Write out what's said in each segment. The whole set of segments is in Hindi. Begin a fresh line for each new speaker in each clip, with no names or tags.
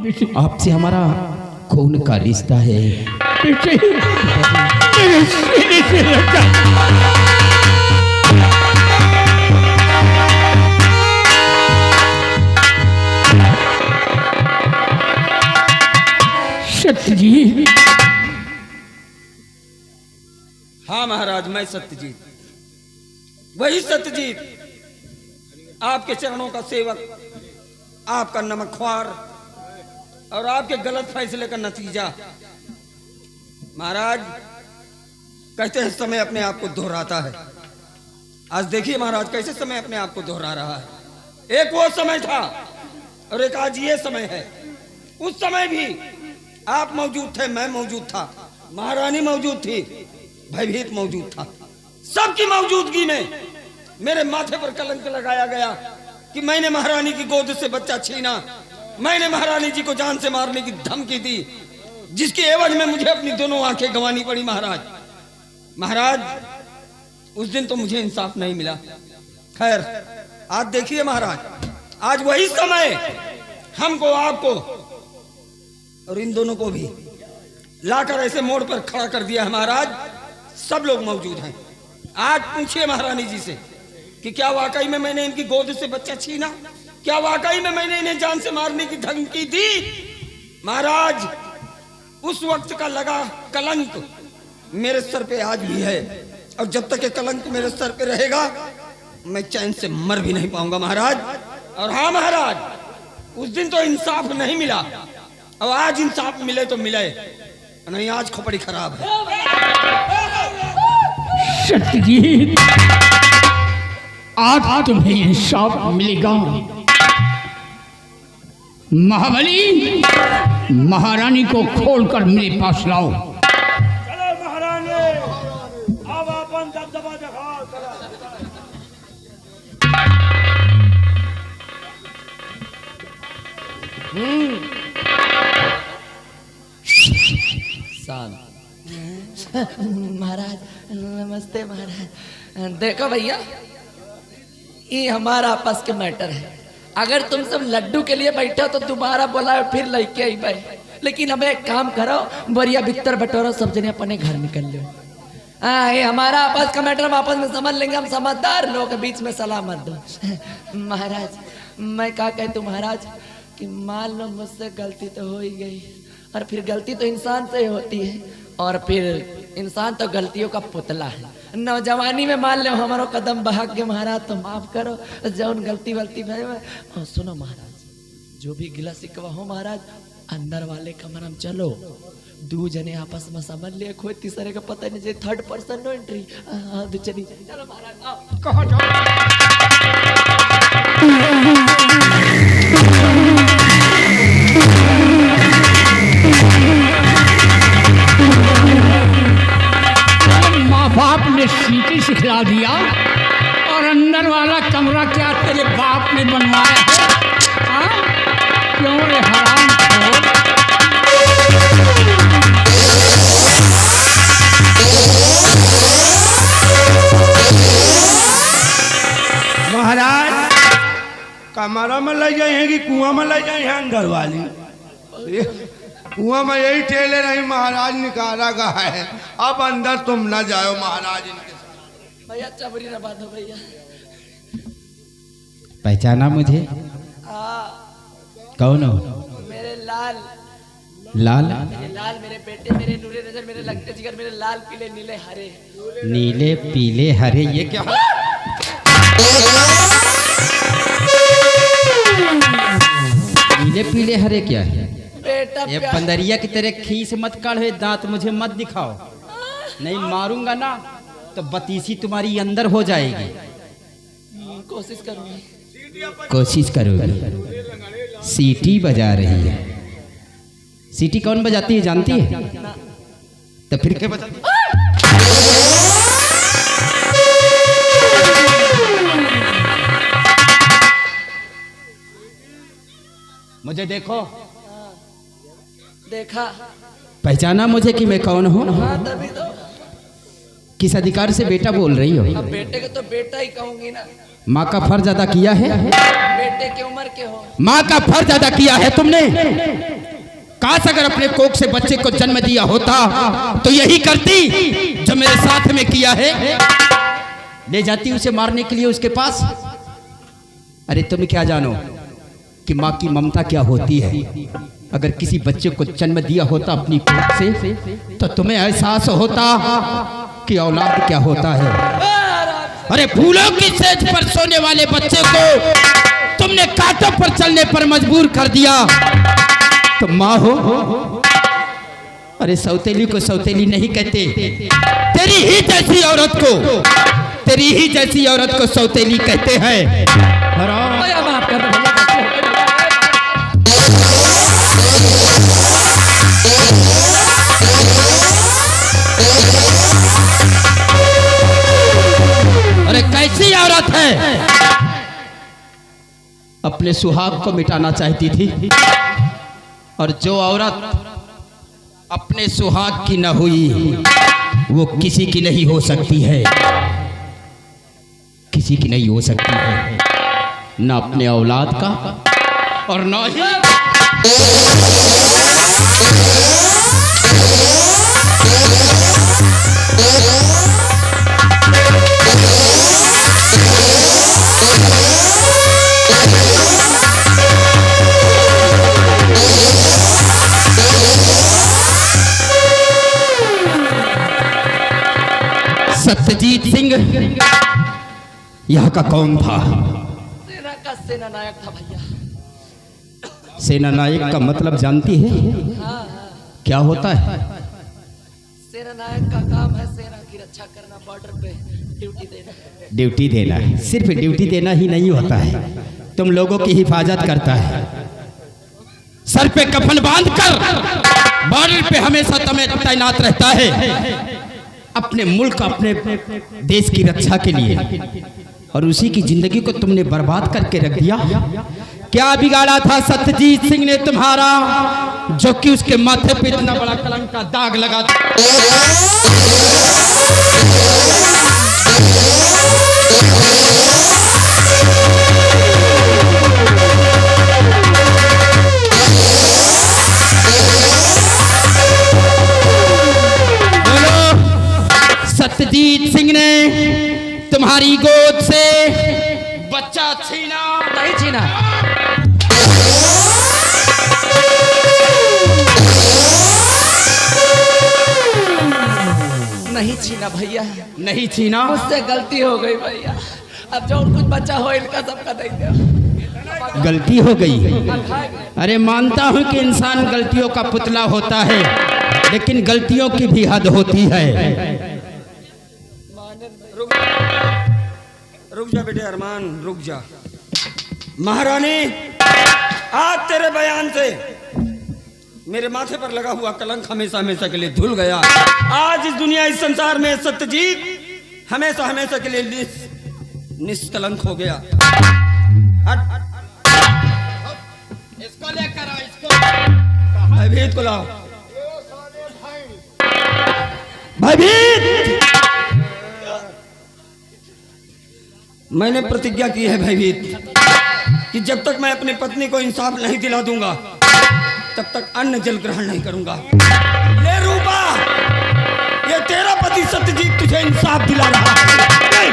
आपसे हमारा खून का रिश्ता है।
बेटे, मेरे सीने से लगा। सत्यजीत।
हाँ महाराज, मैं सत्यजीत, वही सत्यजीत, आपके चरणों का सेवक, आपका नमकख्वार और आपके गलत फैसले का नतीजा। महाराज, कहते हैं समय अपने आप को दोहराता है। आज देखिए महाराज, कैसे समय अपने आप को दोहरा रहा है। एक वो समय था और एक आज ये समय है। उस समय भी आप मौजूद थे, मैं मौजूद था, महारानी मौजूद थी, भयभीत मौजूद था। सबकी मौजूदगी में मेरे माथे पर कलंक लगाया गया कि मैंने महारानी की गोद से बच्चा छीना, मैंने महारानी जी को जान से मारने की धमकी दी, जिसके एवज में मुझे अपनी दोनों आंखें गंवानी पड़ी। महाराज, उस दिन तो मुझे इंसाफ नहीं मिला। खैर, आज देखिए महाराज, आज वही समय हमको, आपको और इन दोनों को भी लाकर ऐसे मोड़ पर खड़ा कर दिया है। महाराज, सब लोग मौजूद हैं। आज पूछिए महारानी जी से कि क्या वाकई में मैंने इनकी गोद से बच्चा छीना? क्या वाकई में मैंने इन्हें जान से मारने की धमकी दी? महाराज, उस वक्त का लगा कलंक मेरे सर पे आज भी है, और जब तक ये कलंक मेरे सर पे रहेगा मैं चैन से मर भी नहीं पाऊंगा महाराज। और हाँ महाराज, उस दिन तो इंसाफ नहीं मिला, और आज इंसाफ मिले तो मिले, नहीं आज खोपड़ी खराब है।
सत्यजीत, आज तुम्हें इंसाफ मिलेगा। महाबली, महारानी को खोलकर मेरे पास लाओ।
चलो महारानी, अब अपन दबदबा दिखाओ।
महाराज नमस्ते। महाराज देखो भैया, ये हमारा आपस के मैटर है। अगर तुम सब लड्डू के लिए बैठे हो तो तुम्हारा बोला फिर लेके आई भाई, लेकिन हमें एक काम करो, बढ़िया बिस्तर बटोरो, सब जने अपने घर निकल लो। हाँ, ये हमारा आपस का मैटर, हम आपस में समझ लेंगे। हम समझदार लोग के बीच में सलाह मत दो। महाराज, मैं क्या कहता हूँ महाराज कि मान लो मुझसे गलती तो हो ही गई, और फिर गलती तो इंसान से ही होती है, और फिर इंसान तो गलतियों का पुतला है। नौजवानी में मान लो हमारो कदम बहक के महाराज, तो माफ करो जौन गलती वलती भाई। और सुनो महाराज, जो भी गिला शिकवा हो महाराज, अंदर वाले कमरा में चलो, दो जने आपस में समझ लिए, कोई तीसरे का पता नहीं, जे थर्ड पर्सन नो एंट्री। चली चलो महाराज, आओ।
कहाँ जाओ? माँ बाप ने सीटी सिखला दिया, और अंदर वाला कमरा क्या तेरे बाप ने बनवाया है? हाँ? क्यों रे हराम खोर?
महाराज, कमरा में ले गए हैं कि कुआं में ले गए हैं? अंदर वाली कुआं में यही ठेले रही महाराज, निकाला गया है। अब अंदर तुम ना जाओ महाराज इनके साथ।
भैया चबरी ना बांधो भैया।
पहचाना मुझे? कौन हो?
मेरे लाल
लाल?
मेरे लाल, मेरे बेटे, मेरे नूरे नजर, मेरे लगते जिगर, मेरे लाल पीले नीले हरे।
नीले पीले हरे, ये क्या? नीले पीले हरे क्या है?
बेटा
ये पंदरिया की तरह खीस मत काढ़े, दांत मुझे मत दिखाओ, नहीं मारूंगा ना तो बतीसी तुम्हारी अंदर हो जाएगी।
कोशिश करूंगी।
कोशिश करोगी? सीटी बजा रही है। सीटी कौन बजाती है जानती है? तो फिर क्या बजाती है? मुझे देखो।
देखा?
पहचाना मुझे कि मैं कौन हूँ?
हाँ, तभी तो।
किस अधिकार से बेटा बोल रही हो?
अब बेटे को तो बेटा ही कहूंगी ना।
माँ का फर्ज अदा किया है?
बेटे की उम्र के हो।
माँ का फर्ज अदा किया है तुमने? काश अगर अपने कोख से बच्चे को जन्म दिया होता तो यही करती जो मेरे साथ में किया है। ले जाती उसे मारने के लिए उसके पास। अरे तुम क्या जानो कि माँ की ममता क्या होती है। अगर किसी बच्चे को जन्म दिया होता अपनी कोख से तो तुम्हें एहसास होता कि औलाद क्या होता है। अरे फूलों की सेज पर सोने वाले बच्चे को तुमने कांटों पर चलने पर मजबूर कर दिया तो माँ हो। अरे सौतेली को सौतेली नहीं कहते, तेरी ही जैसी औरत को सौतेली कहते हैं।
भैया माफ कर दो भैया।
अरे कैसी औरत है, अपने सुहाग को मिटाना चाहती थी। और जो औरत अपने सुहाग की न हुई वो किसी की नहीं हो सकती है, किसी की नहीं हो सकती है, न अपने औलाद का और न ही सत्यजीत सिंह यहाँ का कौन था?
सेना का सेना नायक था भैया।
सेना नायक का मतलब जानती है
हाँ,
क्या होता है?
सेना नायक का काम है सेना की रक्षा करना, बॉर्डर पे ड्यूटी देना।
ड्यूटी देना है, सिर्फ ड्यूटी देना ही नहीं होता है, तुम लोगों की हिफाजत करता है। सर पे कफन बांधकर बॉर्डर पे हमेशा तैनात रहता है अपने मुल्क अपने देश की रक्षा के लिए। और उसी की जिंदगी को तुमने बर्बाद करके रख दिया। क्या बिगाड़ा था सत्यजीत सिंह ने तुम्हारा जो कि उसके माथे पे इतना बड़ा कलंक का दाग लगा? सत्यजीत सिंह ने तुम्हारी गोद से बच्चा छीना?
नहीं छीना। नहीं छीना भैया,
नहीं छीना।
मुझसे गलती हो गई भैया। अब जो कुछ बचा हो इनका सबका दे दो।
गलती हो गई? अरे मानता हूं कि इंसान गलतियों का पुतला होता है, लेकिन गलतियों की भी हद होती है।
रुक जा बेटे अरमान, रुक जा। महारानी, आज तेरे बयान से मेरे माथे पर लगा हुआ कलंक हमेशा हमेशा के लिए धुल गया। आज इस दुनिया इस संसार में सत्यजीत हमेशा हमेशा के लिए निष्कलंक हो गया।
इसको लेकर आओ, इसको।
भयभीत को लाओ। भयभीत, मैंने प्रतिज्ञा की है भयभीत कि जब तक मैं अपनी पत्नी को इंसाफ नहीं दिला दूंगा तब तक अन्न जल ग्रहण नहीं करूंगा। ले रूपा, ये तेरा पति सत्यजीत तुझे इंसाफ दिला रहा है।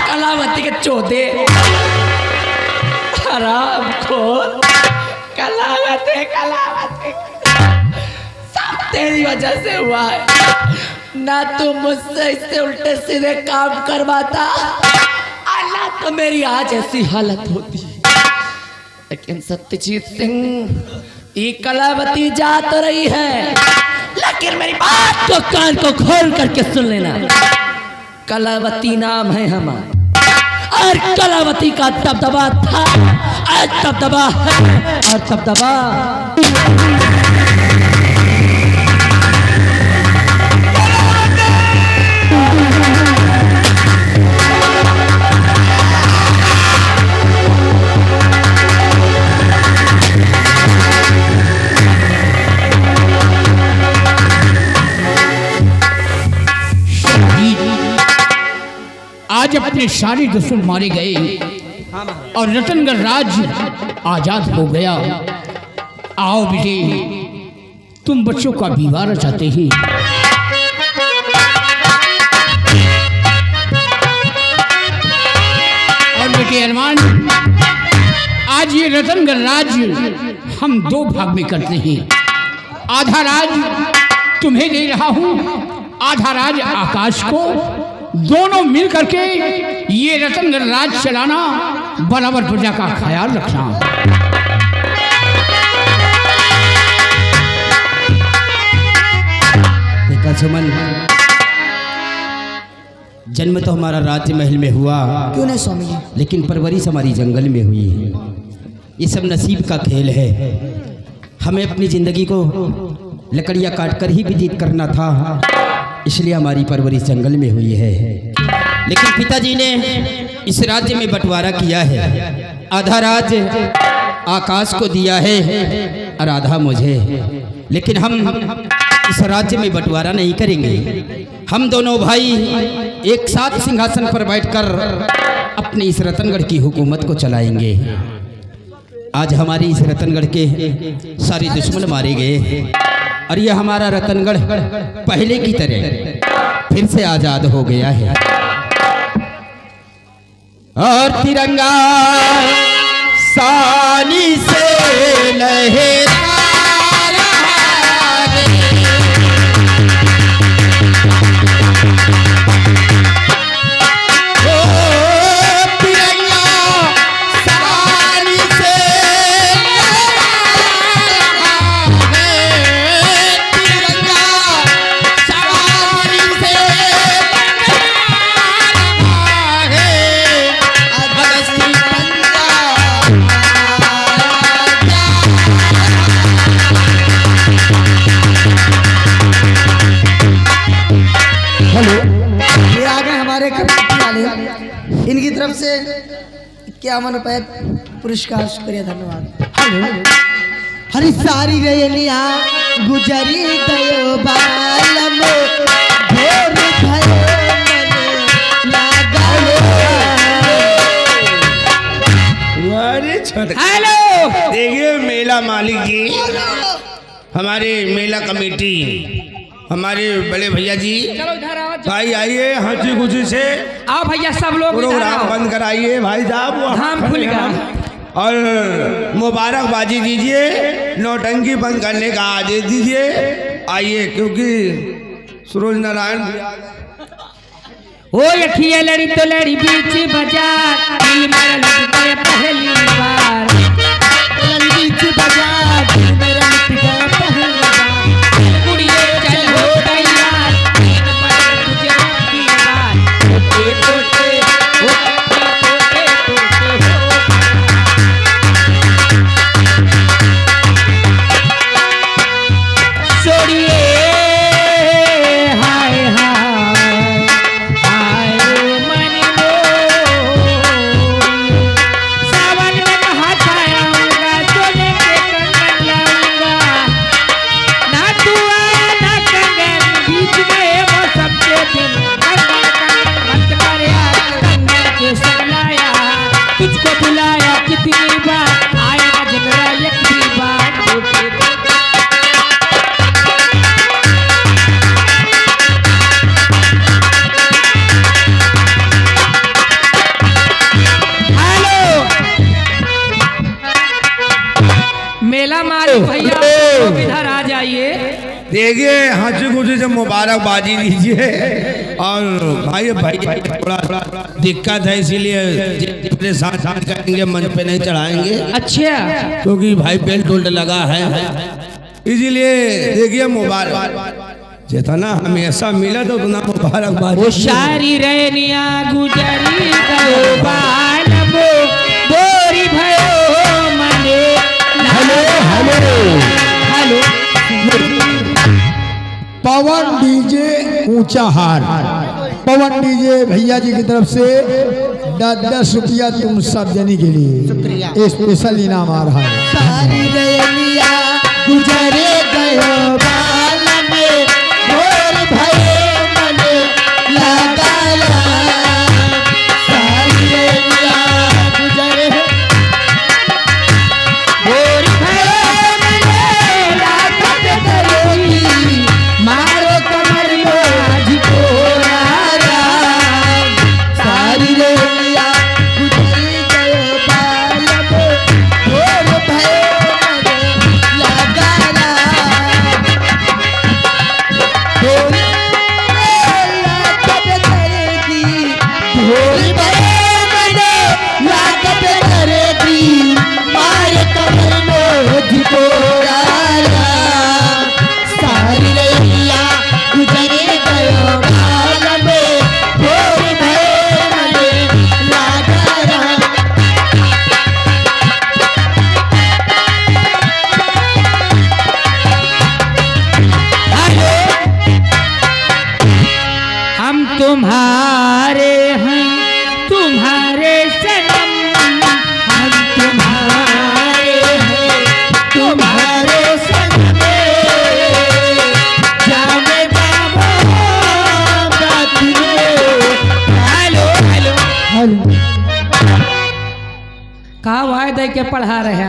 कलावती के चौधे हराम खोर। कलावती कलावती सब तेरी वजह से हुआ है। ना तू मुझसे इससे उल्टे सीधे काम करवाता और ना तो मेरी आज ऐसी हालत होती। लेकिन सत्यजीत सिंह, ये कलावती जा तो रही है, लेकिन मेरी बात को कान को खोल करके सुन लेना। कलावती नाम है हमारा और कलावती का दबदबा था, आज दबदबा है और दबदबा।
आज अपने सारे दुश्मन मारे गए
हाँ महाराज।
और रतनगढ़ राज्य आजाद हो गया। आओ बेटे, तुम बच्चों का विवाह रचाते ही। और बेटे अरमान, आज ये रतनगढ़ राज्य हम 2 भाग में करते हैं। आधा राज तुम्हें दे रहा हूं, आधा राज आकाश को। दोनों मिल करके ये रतनगढ़ राज चलाना, बराबर प्रजा का ख्याल रखना।
देखा सुमन, जन्म तो हमारा राज्य महल में हुआ,
क्यों नहीं स्वामी जी?
लेकिन परवरिश हमारी जंगल में हुई है। ये सब नसीब का खेल है। हमें अपनी जिंदगी को लकड़ियाँ काट कर ही व्यतीत करना था, इसलिए हमारी परवरिश जंगल में हुई है। लेकिन पिताजी ने इस राज्य में बंटवारा किया है। आधा राज्य आकाश को दिया है और आधा मुझे। लेकिन हम इस राज्य में बंटवारा नहीं करेंगे। हम दोनों भाई एक साथ सिंहासन पर बैठकर अपनी इस रतनगढ़ की हुकूमत को चलाएंगे। आज हमारी इस रतनगढ़ के सारे दुश्मन मारे गए और यह हमारा रतनगढ़ पहले की तरह फिर से आजाद हो गया है। और तिरंगा सानी से लहरा रहा है। ओ तिरंगा सानी से लहरा रहा है। तिरंगा सानी से लहरा रहा है। अगस्ती
हेलो, ये आ गए हमारे कमेटी वाले। इनकी तरफ से 51 रुपए पुरस्कार, शुक्रिया, धन्यवाद। हेलो, हरी सारी रेलिया गुजरी गयो बालम, भोर भयो मने लागलो।
अरे छोटे
हेलो,
देखिए मेला मालिक जी, हमारे मेला कमेटी, हमारे बड़े भैया जी,
चलो इधर आओ।
भाई आइए हंसी खुशी से
आओ भैया, सब लोग इधर
प्रोग्राम
आओ।
बंद कराइए भाई साहब। वो
धाम खुल गया।
और मुबारकबाजी दीजिए, नौटंकी बंद करने का आदेश दीजिए। आइए, क्योंकि सूरज नारायण
ओ लखिया लड़ी तो लड़ी बीच बाजार, दिल मेरा लग गया पहली बार।
बीच बाजार दिल मेरा मिट गया पहली बार।
कुड़िए चल हो तैयार, तीन पर तुझे की बार। टोटे टोटे हो, टोटे टोटे हो। छोड़िए हाय हाय हाय मन मोरिए। सावन में कहाँ छायाऊंगा, सोने के कंगन लाऊंगा। ना तू आया ना कंगन, बीच गए वो सबके दिन। कंगन कंगन मत कर यार, कंगन के संग लाया। तुझको बुलाया कितनी बार, आया ना जगरा एक भी बार। टूटे टूटे मेला मारो भैया, लोग इधर आ जाइए।
देखिए हंसी खुशी से मुबारकबाजी दीजिए। और भाई भाई थोड़ा दिक्कत है, इसीलिए अपने साथ साथ करेंगे, मंच पे नहीं चढ़ाएंगे,
अच्छा,
क्योंकि भाई बेल्ट उल्ट लगा है। इसीलिए देखिए मुबारक जितना हमेशा मिला तो उतना मुबारकबाजी।
वो सारी रैनिया गुजरी गयो बालमो, बोरी भयो मने। हेलो हेलो हेलो,
पवन डीजे ऊंचा हार, पवन डीजे भैया जी की तरफ से 10 रुपया तुम सब जनी के लिए स्पेशल इनाम आ रहा है।
सारी रेलिया गुजरे गयो बालम, भोर भयो मने लागला। भोर भये मने लागत करेगी मारे कमर मोह झिकोरा सारी रैया गुजरे गयो माल में भोर भये मने लागा
हम तुम्हारे हैं तुम्हारे सनम,
हम तुम्हारे हैं तुम्हारे संग में जाने बाबा बात में।
हेलो हेलो
हेलो
का वायदे के पढ़ा रहे हैं।